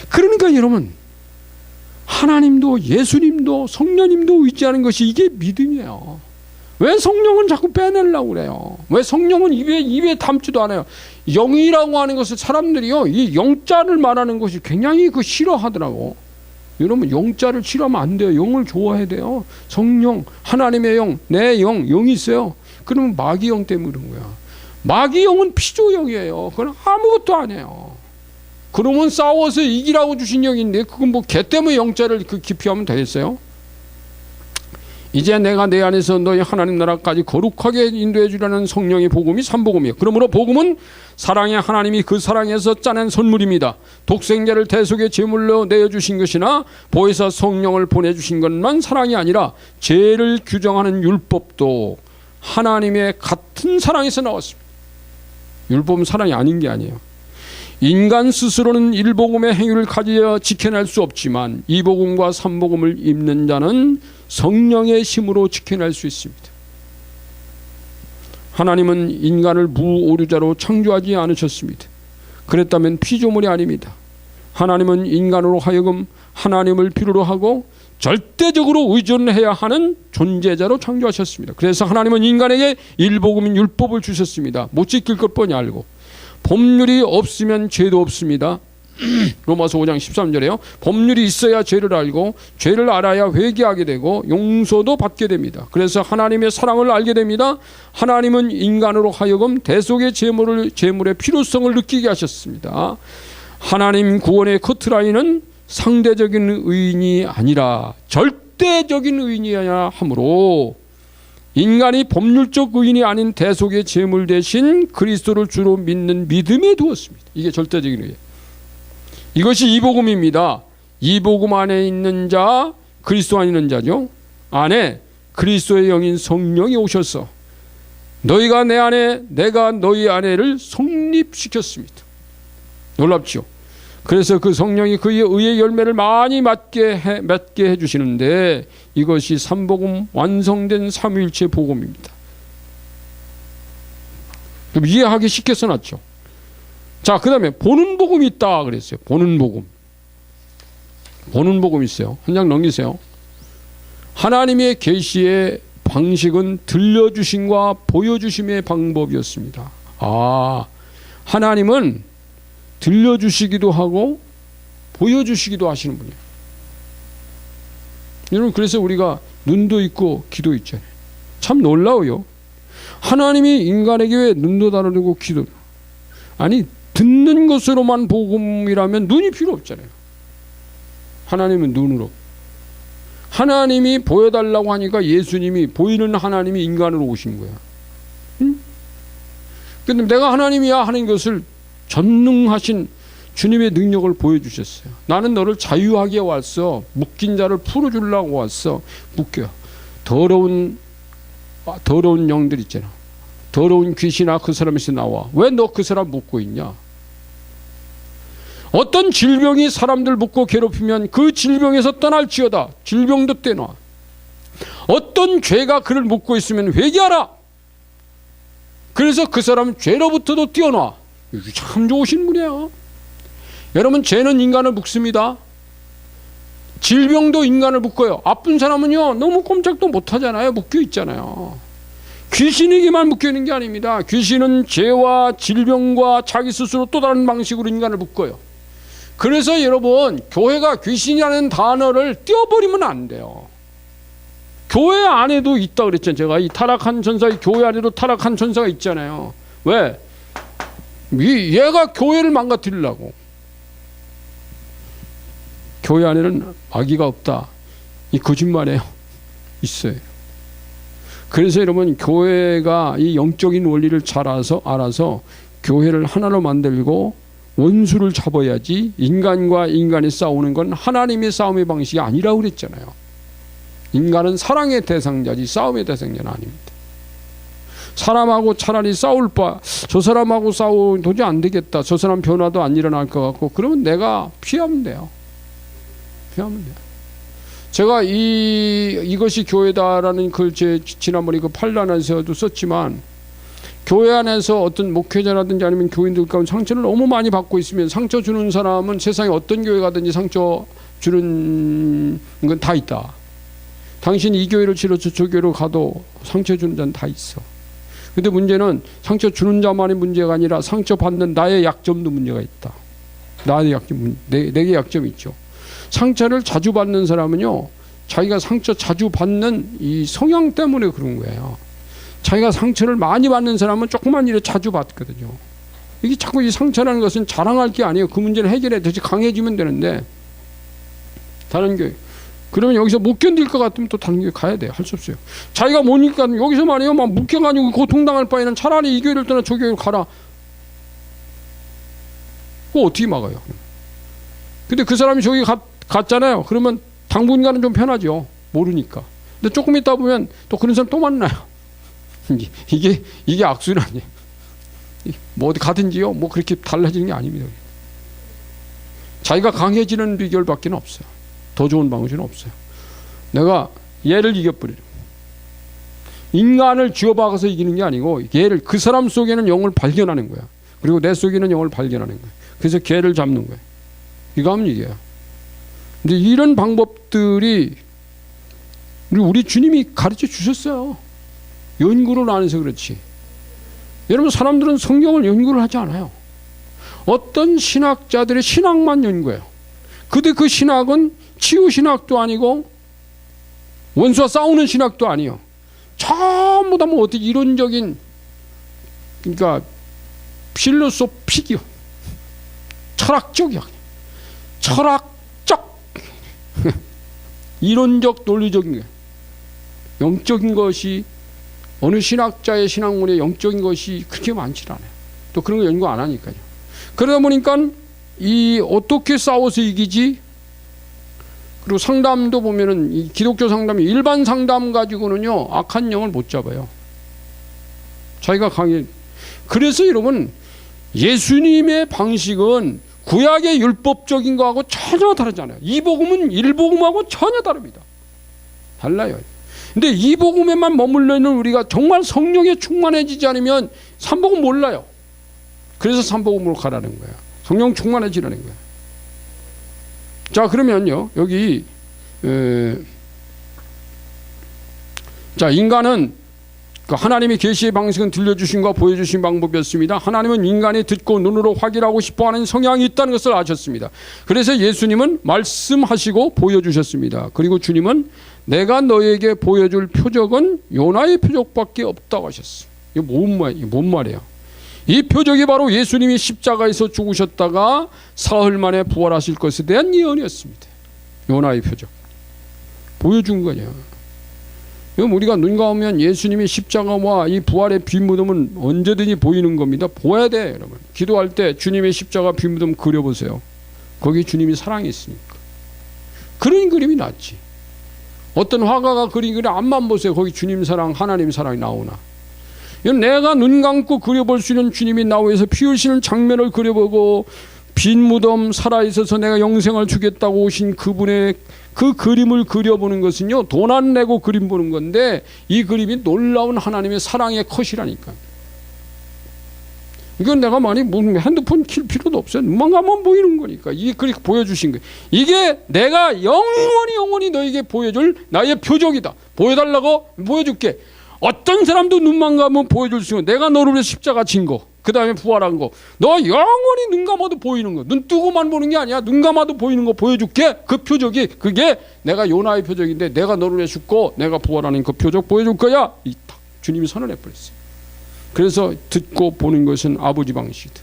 그러니까 여러분, 하나님도 예수님도 성령님도 의지하는 것이 이게 믿음이에요. 왜 성령은 자꾸 빼내려고 그래요? 왜 성령은 입에 담지도 않아요? 영이라고 하는 것을 사람들이요, 이 영자를 말하는 것이 굉장히 싫어하더라고. 여러분, 영자를 싫어하면 안 돼요. 영을 좋아해야 돼요. 성령, 하나님의 영, 내 영, 영이 있어요. 그러면 마귀 영 때문에 그런 거야. 마귀 영은 피조영이에요. 그건 아무것도 아니에요. 그러면 싸워서 이기라고 주신 영인데 그건 뭐 개 때문에 영자를 기피하면 되겠어요? 이제 내가 내 안에서 너희 하나님 나라까지 거룩하게 인도해 주려는 성령의 복음이 3복음이에요. 그러므로 복음은 사랑의 하나님이 그 사랑에서 짜낸 선물입니다. 독생자를 대속의 제물로 내어주신 것이나 보혜사 성령을 보내주신 것만 사랑이 아니라 죄를 규정하는 율법도 하나님의 같은 사랑에서 나왔습니다. 율법은 사랑이 아닌 게 아니에요. 인간 스스로는 1복음의 행위를 가지어 지켜낼 수 없지만 2복음과 3복음을 입는 자는 성령의 힘으로 지켜낼 수 있습니다. 하나님은 인간을 무오류자로 창조하지 않으셨습니다. 그랬다면 피조물이 아닙니다. 하나님은 인간으로 하여금 하나님을 필요로 하고 절대적으로 의존해야 하는 존재자로 창조하셨습니다. 그래서 하나님은 인간에게 일복음인 율법을 주셨습니다. 못 지킬 것 뻔히 알고. 법률이 없으면 죄도 없습니다. 로마서 5장 13절에요. 법률이 있어야 죄를 알고 죄를 알아야 회개하게 되고 용서도 받게 됩니다. 그래서 하나님의 사랑을 알게 됩니다. 하나님은 인간으로 하여금 대속의 제물의 필요성을 느끼게 하셨습니다. 하나님 구원의 커트라인은 상대적인 의인이 아니라 절대적인 의인이어야 하므로 인간이 법률적 의인이 아닌 대속의 제물 대신 그리스도를 주로 믿는 믿음에 두었습니다. 이게 절대적인 의인. 이것이 이복음입니다. 이복음 안에 있는 자, 그리스도 안에 있는 자죠. 안에 그리스도의 영인 성령이 오셔서 너희가 내 안에 내가 너희 안에를 성립시켰습니다. 놀랍죠. 그래서 그 성령이 그의 의의 열매를 많이 맺게 해주시는데 이것이 삼복음 완성된 삼위일체 복음입니다. 그럼 이해하기 쉽게 써놨죠. 자, 그 다음에 보는 복음이 있다 그랬어요. 보는 복음. 보는 복음 있어요. 한 장 넘기세요. 하나님의 계시의 방식은 들려주심과 보여주심의 방법이었습니다. 하나님은 들려주시기도 하고 보여주시기도 하시는 분이에요. 여러분, 그래서 우리가 눈도 있고 귀도 있잖아요. 참 놀라워요. 하나님이 인간에게 왜 눈도 다르고 귀도, 아니 듣는 것으로만 복음이라면 눈이 필요 없잖아요. 하나님은 눈으로. 하나님이 보여달라고 하니까 예수님이, 보이는 하나님이 인간으로 오신 거야. 응? 근데 내가 하나님이야 하는 것을 전능하신 주님의 능력을 보여주셨어요. 나는 너를 자유하게 왔어. 묶인 자를 풀어주려고 왔어. 묶여. 더러운 영들 있잖아. 더러운 귀신아 그 사람에서 나와. 왜 너 그 사람 묶고 있냐? 어떤 질병이 사람들 묶고 괴롭히면 그 질병에서 떠날지어다. 질병도 떼놔. 어떤 죄가 그를 묶고 있으면 회개하라. 그래서 그 사람 죄로부터도 떼어놔. 참 좋으신 분이에요. 여러분, 죄는 인간을 묶습니다. 질병도 인간을 묶어요. 아픈 사람은요 너무 꼼짝도 못하잖아요. 묶여 있잖아요. 귀신에게만 묶여 있는 게 아닙니다. 귀신은 죄와 질병과 자기 스스로 또 다른 방식으로 인간을 묶어요. 그래서 여러분, 교회가 귀신이라는 단어를 떼어버리면 안 돼요. 교회 안에도 있다 그랬잖아요. 제가 이 타락한 전사, 이 교회 안에도 타락한 전사가 있잖아요. 왜? 얘가 교회를 망가뜨리려고. 교회 안에는 마귀가 없다. 이 거짓말이에요. 있어요. 그래서 여러분, 교회가 이 영적인 원리를 잘 알아서 교회를 하나로 만들고 원수를 잡아야지, 인간과 인간이 싸우는 건 하나님의 싸움의 방식이 아니라고 그랬잖아요. 인간은 사랑의 대상자지 싸움의 대상자는 아닙니다. 사람하고 차라리 싸울 바, 저 사람하고 싸우면 도저히 안 되겠다, 저 사람 변화도 안 일어날 것 같고, 그러면 내가 피하면 돼요. 피하면 돼요. 제가 이것이 교회다라는 글 지난번에 그 판란에서도 썼지만, 교회 안에서 어떤 목회자라든지 아니면 교인들 가운데 상처를 너무 많이 받고 있으면, 상처 주는 사람은 세상에 어떤 교회 가든지 상처 주는 건 다 있다. 당신 이 교회를 치러서 저 교회로 가도 상처 주는 자는 다 있어. 근데 문제는 상처 주는 자만이 문제가 아니라 상처 받는 나의 약점도 문제가 있다. 나의 약점, 내게 약점이 있죠. 상처를 자주 받는 사람은요, 자기가 상처 자주 받는 이 성향 때문에 그런 거예요. 자기가 상처를 많이 받는 사람은 조그만 일에 자주 받거든요. 이게 자꾸 이 상처라는 것은 자랑할 게 아니에요. 그 문제를 해결해 다시 강해지면 되는데, 다른 교회, 그러면 여기서 못 견딜 것 같으면 또 다른 교회 가야 돼요. 할 수 없어요. 자기가 모니까 여기서 말이에요, 막 묶여가지고 고통당할 바에는 차라리 이 교회를 떠나 저 교회로 가라. 그거 어떻게 막아요? 근데 그 사람이 저기 갔잖아요. 그러면 당분간은 좀 편하죠. 모르니까. 근데 조금 있다 보면 또 그런 사람 또 만나요. 이게 악순 아니에요. 뭐 어디 가든지요, 뭐 그렇게 달라지는 게 아닙니다. 자기가 강해지는 비결밖에 없어요. 더 좋은 방법은 없어요. 내가 얘를 이겨버리려. 인간을 쥐어박아서 이기는 게 아니고, 얘를, 그 사람 속에는 영을 발견하는 거야. 그리고 내 속에는 영을 발견하는 거야. 그래서 걔를 잡는 거야. 이거 하면 이겨요. 근데 이런 방법들이 우리 주님이 가르쳐 주셨어요. 연구를 안 해서 그렇지. 여러분, 사람들은 성경을 연구를 하지 않아요. 어떤 신학자들의 신학만 연구해요. 근데 그 신학은 치유신학도 아니고 원수와 싸우는 신학도 아니에요. 전부 다 뭐 어떻게 이론적인, 그러니까 필로소픽이요. 철학적이야. 철학적. 이론적, 논리적인 거예요. 영적인 것이, 어느 신학자의 신학문에 영적인 것이 그렇게 많지 않아요. 또 그런 거 연구 안 하니까요. 그러다 보니까 이 어떻게 싸워서 이기지? 그리고 상담도 보면은 이 기독교 상담이 일반 상담 가지고는요 악한 영을 못 잡아요. 자기가 강해. 그래서 여러분, 예수님의 방식은 구약의 율법적인 거하고 전혀 다르잖아요. 이 복음은 일복음하고 전혀 다릅니다. 달라요. 근데 이 복음에만 머물러 있는 우리가 정말 성령에 충만해지지 않으면 삼복음 몰라요. 그래서 삼복음으로 가라는 거야. 성령 충만해지라는 거야. 자, 그러면요, 여기 자, 인간은 그 하나님의 계시의 방식은 들려주신 과 보여주신 방법이었습니다. 하나님은 인간이 듣고 눈으로 확인하고 싶어하는 성향이 있다는 것을 아셨습니다. 그래서 예수님은 말씀하시고 보여주셨습니다. 그리고 주님은 내가 너에게 보여줄 표적은 요나의 표적밖에 없다고 하셨어요. 이게 뭔 말이에요? 이 표적이 바로 예수님이 십자가에서 죽으셨다가 사흘 만에 부활하실 것에 대한 예언이었습니다. 요나의 표적. 보여준 거냐. 우리가 눈 감으면 예수님이 십자가와 이 부활의 빈무덤은 언제든지 보이는 겁니다. 보아야 돼, 여러분. 기도할 때 주님의 십자가 빈무덤 그려보세요. 거기 주님이 사랑이 있으니까. 그런 그림이 낫지. 어떤 화가가 그린 그림 앞만 보세요. 거기 주님 사랑, 하나님 사랑이 나오나. 내가 눈 감고 그려볼 수 있는 주님이 나오셔서 피 흘리시는 장면을 그려보고 빈 무덤 살아있어서 내가 영생을 주겠다고 오신 그분의 그 그림을 그려보는 것은요, 돈 안 내고 그림 보는 건데 이 그림이 놀라운 하나님의 사랑의 컷이라니까. 이건 내가 많이 핸드폰 킬 필요도 없어요. 눈만 가면 보이는 거니까. 이게 그렇게 보여주신 거예요. 이게 내가 영원히 너에게 보여줄 나의 표적이다. 보여달라고? 보여줄게. 어떤 사람도 눈만 감으면 보여줄 수 있는, 내가 너를 위해 십자가 진 거, 그 다음에 부활한 거, 너 영원히 눈 감아도 보이는 거, 눈 뜨고만 보는 게 아니야. 눈 감아도 보이는 거 보여줄게. 그 표적이, 그게 내가 요나의 표적인데 내가 너를 위해 죽고 내가 부활하는 그 표적 보여줄 거야. 주님이 선언해버렸어요. 그래서 듣고 보는 것은 아버지 방식이다.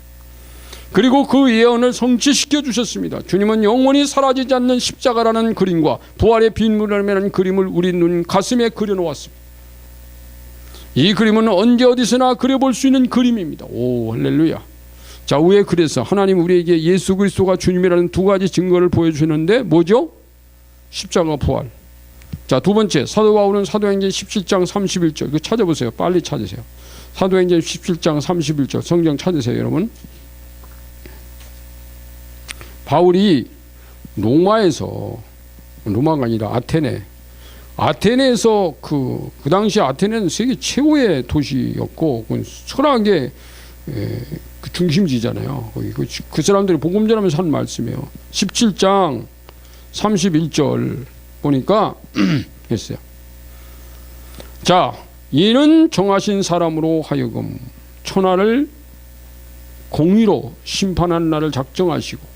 그리고 그 예언을 성취시켜 주셨습니다. 주님은 영원히 사라지지 않는 십자가라는 그림과 부활의 빈 무덤이라는 그림을 우리 눈 가슴에 그려놓았습니다. 이 그림은 언제 어디서나 그려볼 수 있는 그림입니다. 오, 할렐루야. 자, 왜 그래서 하나님 우리에게 예수 그리스도가 주님이라는 두 가지 증거를 보여주셨는데 뭐죠? 십자가 부활. 자, 두 번째, 사도 바울은 사도행전 17장 31절 이거 찾아보세요. 빨리 찾으세요. 사도행전 17장 31절 성경 찾으세요, 여러분. 바울이 로마가 아니라 아테네에서 그 당시 아테네는 세계 최고의 도시였고 철학의 그 중심지잖아요. 거기 그 사람들이 복음 전하면서 한 말씀이에요. 17장 31절 보니까 했어요. 자, 이는 정하신 사람으로 하여금 천하를 공의로 심판한 날을 작정하시고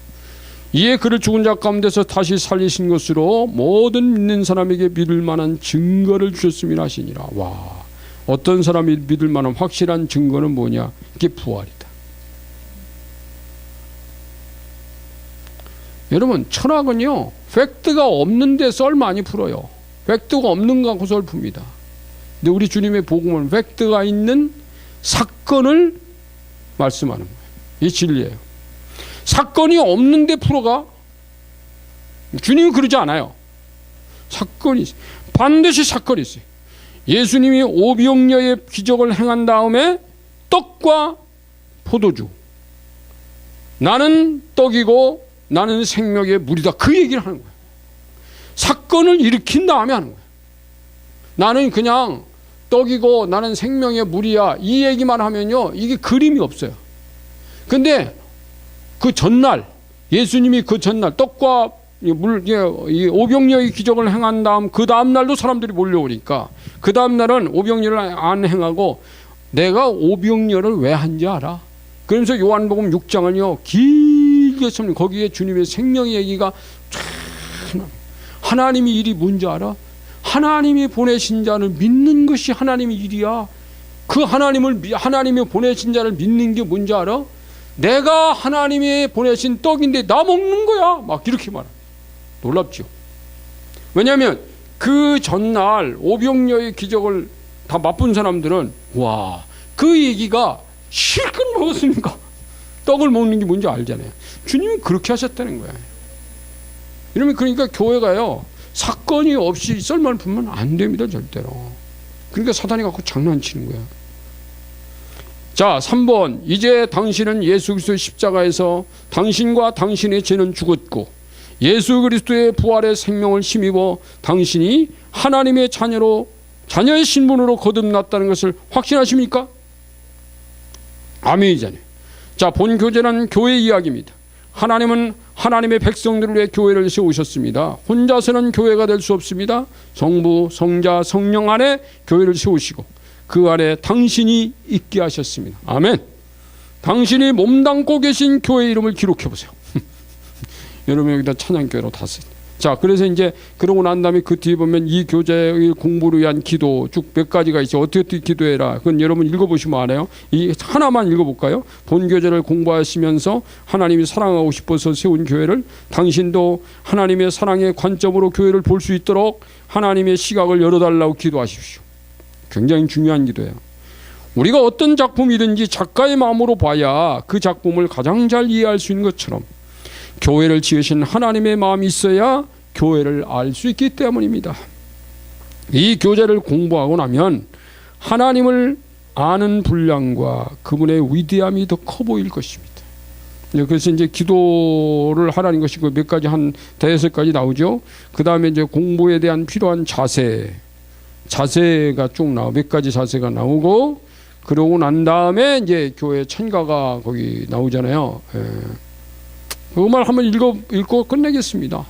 이에 그를 죽은 자 가운데서 다시 살리신 것으로 모든 믿는 사람에게 믿을 만한 증거를 주셨음이라 하시니라. 와, 어떤 사람이 믿을 만한 확실한 증거는 뭐냐? 이게 부활이다. 여러분, 철학은요 팩트가 없는데 썰 많이 풀어요. 팩트가 없는 거 갖고 썰 풉니다. 근데 우리 주님의 복음은 팩트가 있는 사건을 말씀하는 거예요. 이 진리예요. 사건이 없는데 풀어가? 주님은 그러지 않아요. 사건이 있어요. 반드시 사건이 있어요. 예수님이 오병이어의 기적을 행한 다음에 떡과 포도주, 나는 떡이고 나는 생명의 물이다, 그 얘기를 하는 거예요. 사건을 일으킨 다음에 하는 거예요. 나는 그냥 떡이고 나는 생명의 물이야, 이 얘기만 하면요 이게 그림이 없어요. 근데 그 전날, 예수님이 그 전날 떡과 이 오병이어의 기적을 행한 다음 그 다음 날도 사람들이 몰려오니까 그 다음 날은 오병이어를 안 행하고 내가 오병이어를 왜 한지 알아? 그러면서 요한복음 6장은요 길게 씁니다. 거기에 주님의 생명의 얘기가 참 하나님의 일이 뭔지 알아? 하나님이 보내신 자를 믿는 것이 하나님의 일이야. 그 하나님이 보내신 자를 믿는 게 뭔지 알아? 내가 하나님이 보내신 떡인데 나 먹는 거야. 막 이렇게 말합니다. 놀랍죠. 왜냐하면 그 전날 오병이어의 기적을 다 맛본 사람들은 와, 그 얘기가 실컷 먹었으니까 떡을 먹는 게 뭔지 알잖아요. 주님이 그렇게 하셨다는 거예요. 이러면 그러니까 교회가요 사건이 없이 썰만 풀면 안 됩니다. 절대로. 그러니까 사단이 갖고 장난치는 거야. 자, 3번. 이제 당신은 예수 그리스도의 십자가에서 당신과 당신의 죄는 죽었고 예수 그리스도의 부활의 생명을 힘입어 당신이 하나님의 자녀의 신분으로 거듭났다는 것을 확신하십니까? 아멘이잖아요. 자, 본 교제는 교회 이야기입니다. 하나님은 하나님의 백성들을 위해 교회를 세우셨습니다. 혼자서는 교회가 될 수 없습니다. 성부, 성자, 성령 안에 교회를 세우시고 그 안에 당신이 있게 하셨습니다. 아멘. 당신이 몸담고 계신 교회 이름을 기록해 보세요. 여러분 여기다 찬양교회로 다 써요. 자, 그래서 이제 그러고 난 다음에 그 뒤에 보면 이 교제의 공부를 위한 기도 쭉 몇 가지가 있죠. 어떻게 기도해라. 그건 여러분 읽어보시면 알아요. 이 하나만 읽어볼까요? 본 교제를 공부하시면서 하나님이 사랑하고 싶어서 세운 교회를 당신도 하나님의 사랑의 관점으로 교회를 볼 수 있도록 하나님의 시각을 열어달라고 기도하십시오. 굉장히 중요한 기도예요. 우리가 어떤 작품이든지 작가의 마음으로 봐야 그 작품을 가장 잘 이해할 수 있는 것처럼 교회를 지으신 하나님의 마음이 있어야 교회를 알 수 있기 때문입니다. 이 교제를 공부하고 나면 하나님을 아는 분량과 그분의 위대함이 더 커 보일 것입니다. 그래서 이제 기도를 하라는 것이 몇 가지 한 대여섯 가지 나오죠. 그 다음에 이제 공부에 대한 필요한 자세가 쭉 몇 가지 자세가 나오고 그러고 난 다음에 이제 교회 찬가가 거기 나오잖아요. 그 말 한번 읽고 끝내겠습니다.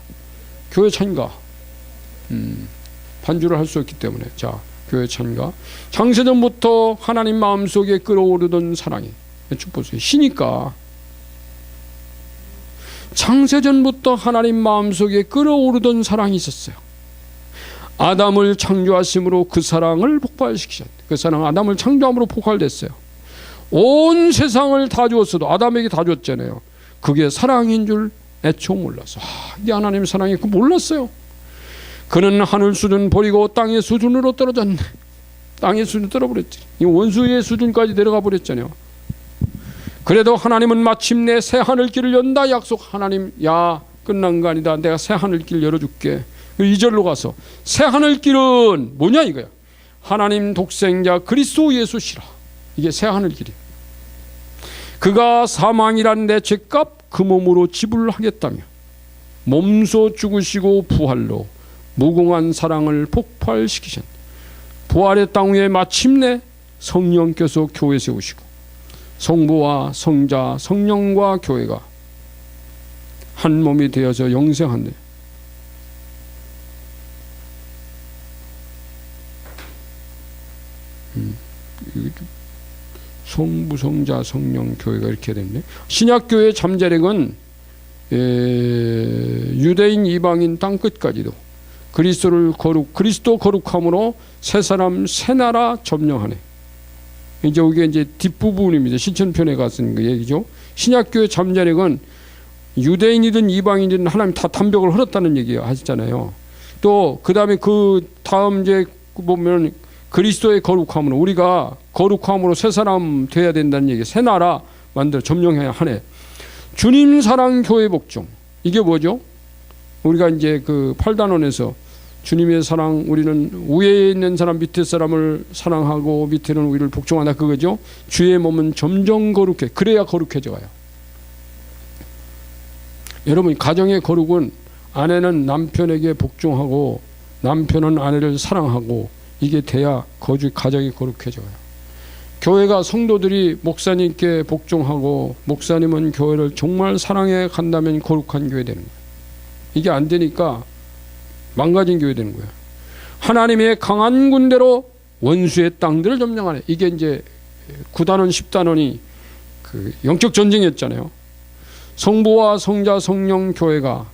교회 찬가. 반주를 할 수 없기 때문에. 자, 교회 찬가. 창세전부터 하나님 마음속에 끓어오르던 사랑이. 쭉 보세요. 시니까. 창세전부터 하나님 마음속에 끓어오르던 사랑이 있었어요. 아담을 창조하심으로 그 사랑을 폭발시키셨대. 그 사랑 아담을 창조함으로 폭발됐어요. 온 세상을 다 주었어도 아담에게 다 줬잖아요. 그게 사랑인 줄 애초 몰랐어. 이게 하나님 사랑이 그 몰랐어요. 그는 하늘 수준 버리고 땅의 수준으로 떨어졌네. 땅의 수준 떨어버렸지. 이 원수의 수준까지 내려가 버렸잖아요. 그래도 하나님은 마침내 새 하늘길을 연다 약속. 하나님, 야, 끝난 거 아니다. 내가 새 하늘길 열어줄게. 2절로 가서 새 하늘길은 뭐냐 이거야. 하나님 독생자 그리스도 예수시라. 이게 새 하늘길이에요. 그가 사망이란 내 죄값 그 몸으로 지불하겠다며 몸소 죽으시고 부활로 무궁한 사랑을 폭발시키셨네. 부활의 땅 위에 마침내 성령께서 교회 세우시고 성부와 성자 성령과 교회가 한 몸이 되어서 영생한대. 성부, 성자, 성령, 교회가 이렇게 됐네. 신약교회 잠재력은 유대인, 이방인 땅 끝까지도 그리스도 거룩함으로 새 사람, 새 나라 점령하네. 이제 이게 이제 뒷부분입니다. 신천편에 갔은 그 얘기죠. 신약교회 잠재력은 유대인이든 이방인이든 하나님 다 담벽을 헐었다는 얘기 하시잖아요. 또 그 다음에 그 다음 이제 보면 그리스도의 거룩함으로 우리가 거룩함으로 새 사람 돼야 된다는 얘기. 새 나라 만들어 점령해야 하네. 주님 사랑 교회 복종. 이게 뭐죠? 우리가 이제 그 8단원에서 주님의 사랑, 우리는 위에 있는 사람 밑에 사람을 사랑하고 밑에는 우리를 복종한다 그거죠. 주의 몸은 점점 거룩해. 그래야 거룩해져 가요. 여러분, 가정의 거룩은 아내는 남편에게 복종하고 남편은 아내를 사랑하고 이게 돼야 가정이 거룩해져요. 교회가 성도들이 목사님께 복종하고 목사님은 교회를 정말 사랑해 간다면 거룩한 교회 되는 거예요. 이게 안 되니까 망가진 교회 되는 거야. 하나님의 강한 군대로 원수의 땅들을 점령하네. 이게 이제 9단원 10단원이 그 영적 전쟁이었잖아요. 성부와 성자 성령 교회가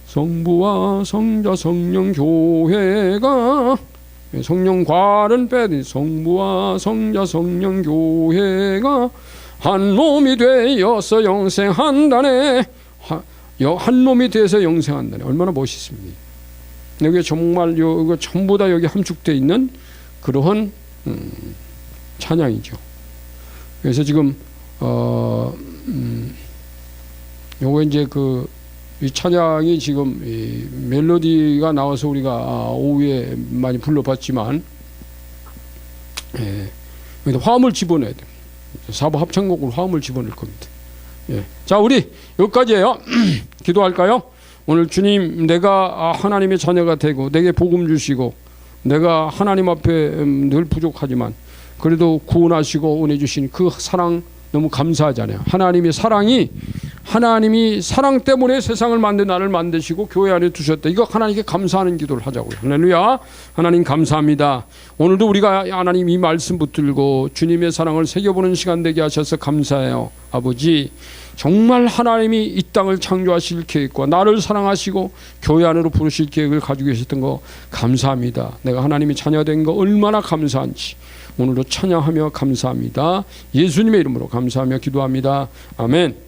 성부와 성자 성령 교회가 성령과는 빼니 성부와 성자 성령 교회가 한 몸이 되어서 영생한다네. 한 몸이 되어서 영생한다네. 얼마나 멋있습니까? 여기 정말 이거 전부 다 여기 함축되어 있는 그러한 찬양이죠. 그래서 지금 요거 이제 이 찬양이 지금 이 멜로디가 나와서 우리가 오후에 많이 불러봤지만, 화음을 집어넣어야 돼요. 사부 합창곡으로 화음을 집어넣을 겁니다. 예. 자, 우리 여기까지예요. 기도할까요? 오늘 주님, 내가 하나님의 자녀가 되고 내게 복음 주시고 내가 하나님 앞에 늘 부족하지만 그래도 구원하시고 은혜 주신 그 사랑 너무 감사하잖아요. 하나님이 사랑 때문에 세상을 나를 만드시고 교회 안에 두셨다. 이거 하나님께 감사하는 기도를 하자고요. 할렐루야. 하나님 감사합니다. 오늘도 우리가 하나님 이 말씀 붙들고 주님의 사랑을 새겨보는 시간 되게 하셔서 감사해요. 아버지, 정말 하나님이 이 땅을 창조하실 계획과 나를 사랑하시고 교회 안으로 부르실 계획을 가지고 계셨던 거 감사합니다. 내가 하나님이 자녀된 거 얼마나 감사한지 오늘도 찬양하며 감사합니다. 예수님의 이름으로 감사하며 기도합니다. 아멘.